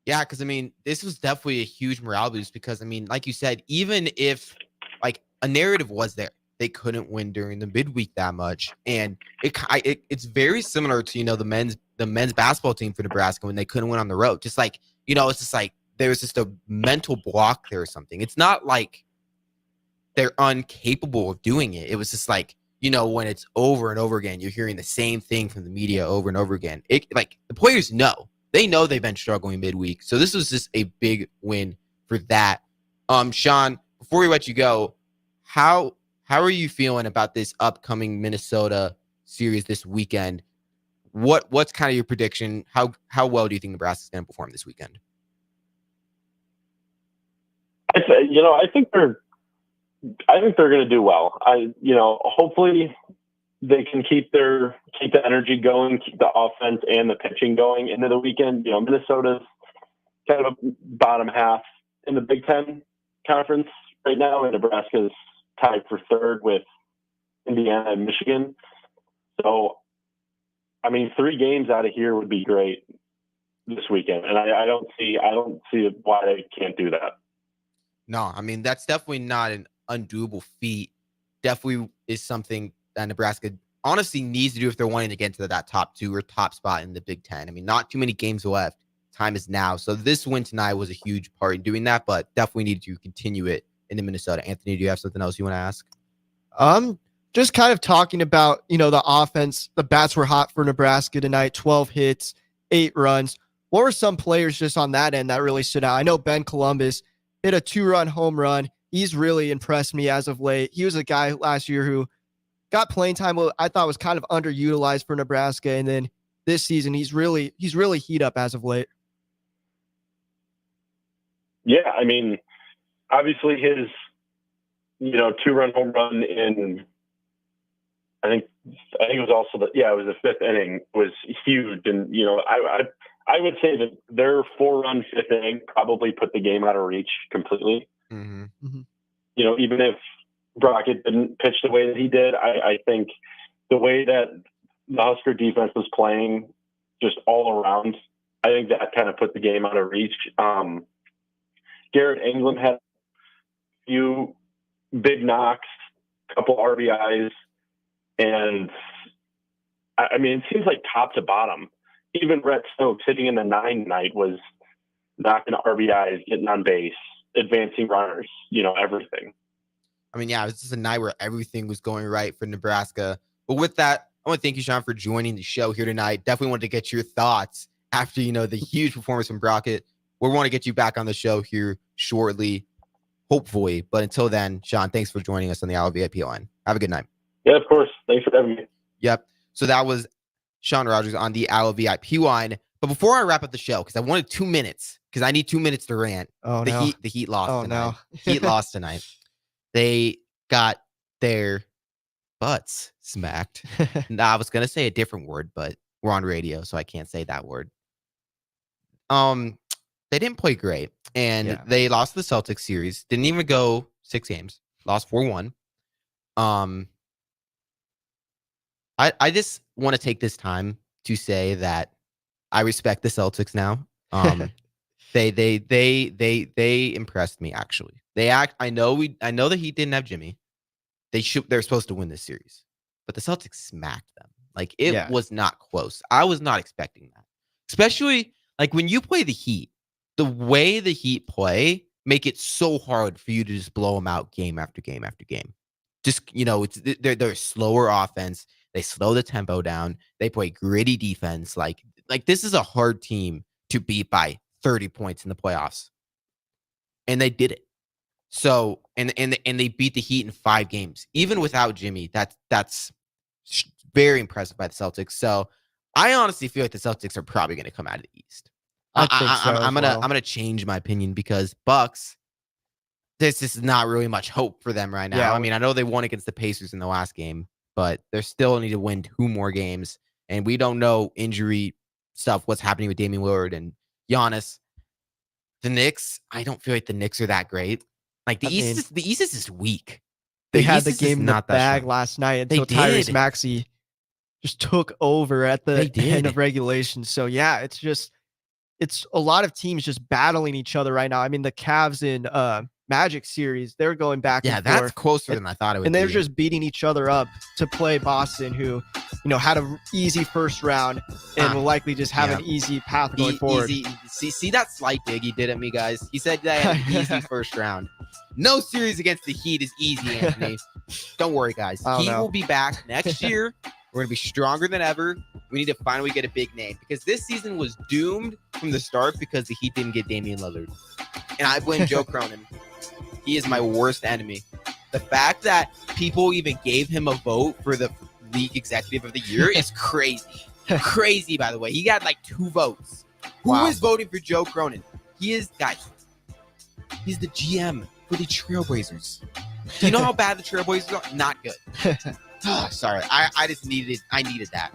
Yeah, because I mean, this was definitely a huge morale boost because I mean, like you said, even if like a narrative was there, they couldn't win during the midweek that much, and it's very similar to the men's basketball team for Nebraska when they couldn't win on the road. Just like it's just like there was just a mental block there or something. It's not like they're incapable of doing it. It was just like when it's over and over again, you're hearing the same thing from the media over and over again. It like the players know. They know they've been struggling midweek. So this was just a big win for that. Sean, before we let you go, how are you feeling about this upcoming Minnesota series this weekend? What's kind of your prediction? How well do you think Nebraska's going to perform this weekend? I think they're going to do well. Hopefully they can keep the energy going, keep the offense and the pitching going into the weekend. Minnesota's kind of a bottom half in the Big Ten conference right now, and Nebraska's tied for third with Indiana and Michigan. So, I mean, 3 games out of here would be great this weekend, and I don't see why they can't do that. No, I mean, that's definitely not an undoable feat. Definitely is something that Nebraska honestly needs to do if they're wanting to get into that top 2 or top spot in the Big Ten. I mean, not too many games left. Time is now. So this win tonight was a huge part in doing that, but definitely need to continue it into Minnesota. Anthony, do you have something else you want to ask? Just kind of talking about, the offense. The bats were hot for Nebraska tonight, 12 hits, 8 runs. What were some players just on that end that really stood out? I know Ben Columbus hit a 2-run home run. He's really impressed me as of late. He was a guy last year who got playing time. I thought was kind of underutilized for Nebraska, and then this season he's really heat up as of late. Yeah, I mean, obviously his 2-run home run in I think it was also it was the 5th inning was huge, and I would say that their 4-run 5th inning probably put the game out of reach completely. Mm-hmm. Mm-hmm. Even if Brockett didn't pitch the way that he did, I think the way that the Husker defense was playing just all around, I think that kind of put the game out of reach. Garrett England had a few big knocks, a couple RBIs, and I mean, it seems like top to bottom, even Rhett Stokes hitting in the 9 night was knocking RBIs, getting on base, advancing runners, everything. I mean, yeah, it was just a night where everything was going right for Nebraska. But with that, I want to thank you, Sean, for joining the show here tonight. Definitely wanted to get your thoughts after, the huge performance from Brockett. We want to get you back on the show here shortly, hopefully. But until then, Sean, thanks for joining us on the Allo VIP line. Have a good night. Yeah, of course. Thanks for having me. Yep. So that was Sean Rogers on the Allo VIP line. But before I wrap up the show, because I wanted 2 minutes, because I need 2 minutes to rant. Oh, the Heat lost tonight. No. Heat lost tonight. They got their butts smacked. I was gonna say a different word, but we're on radio, so I can't say that word. They didn't play great, and they lost the Celtics series. Didn't even go 6 games. Lost 4-1. I just want to take this time to say that I respect the Celtics now. They impressed me, actually. I know that he didn't have Jimmy. They're supposed to win this series, but the Celtics smacked them. Like, it was not close. I was not expecting that, especially like when you play the Heat. The way the Heat play make it so hard for you to just blow them out game after game after game. Just they're slower offense. They slow the tempo down. They play gritty defense. Like this is a hard team to beat by 30 points in the playoffs, and they did it. So and they beat the Heat in 5 games, even without Jimmy. That's very impressive by the Celtics. So I honestly feel like the Celtics are probably going to come out of the East. I'm gonna change my opinion because Bucks. There's just not really much hope for them right now. Yeah. I mean, I know they won against the Pacers in the last game, but they still need to win 2 more games, and we don't know injury stuff. What's happening with Damian Lillard and Giannis? The Knicks. I don't feel like the Knicks are that great. Like the East is just weak. They had the game in the bag last night until Tyrese Maxey just took over at the end of regulation. So yeah, it's a lot of teams just battling each other right now. I mean, the Cavs in Magic series, they're going back and forth. Yeah, that's closer than I thought it would be. And they're just beating each other up to play Boston, who, had an easy first round and will likely just have an easy path going forward. See that slight dig he did at me, guys? He said they had an easy first round. No series against the Heat is easy, Anthony. Don't worry, guys. Heat will be back next year. We're going to be stronger than ever. We need to finally get a big name because this season was doomed from the start because the Heat didn't get Damian Lillard. And I blame Joe Cronin. He is my worst enemy. The fact that people even gave him a vote for the League Executive of the Year is crazy. Crazy, by the way. He got like 2 votes. Who is voting for Joe Cronin? He is, guys, he's the GM for the Trailblazers. Do you know how bad the Trailblazers are? Not good. Sorry, I just needed that.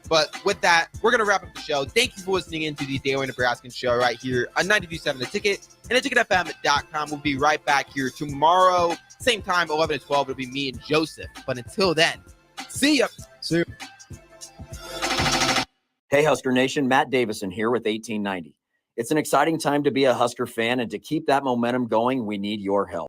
But with that, we're going to wrap up the show. Thank you for listening in to the Daily Nebraskan show right here on 92.7 The Ticket and theticketfm.com. We'll be right back here tomorrow. Same time, 11 to 12. It'll be me and Joseph. But until then, see ya. See ya. Hey, Husker Nation. Matt Davison here with 1890. It's an exciting time to be a Husker fan, and to keep that momentum going, we need your help.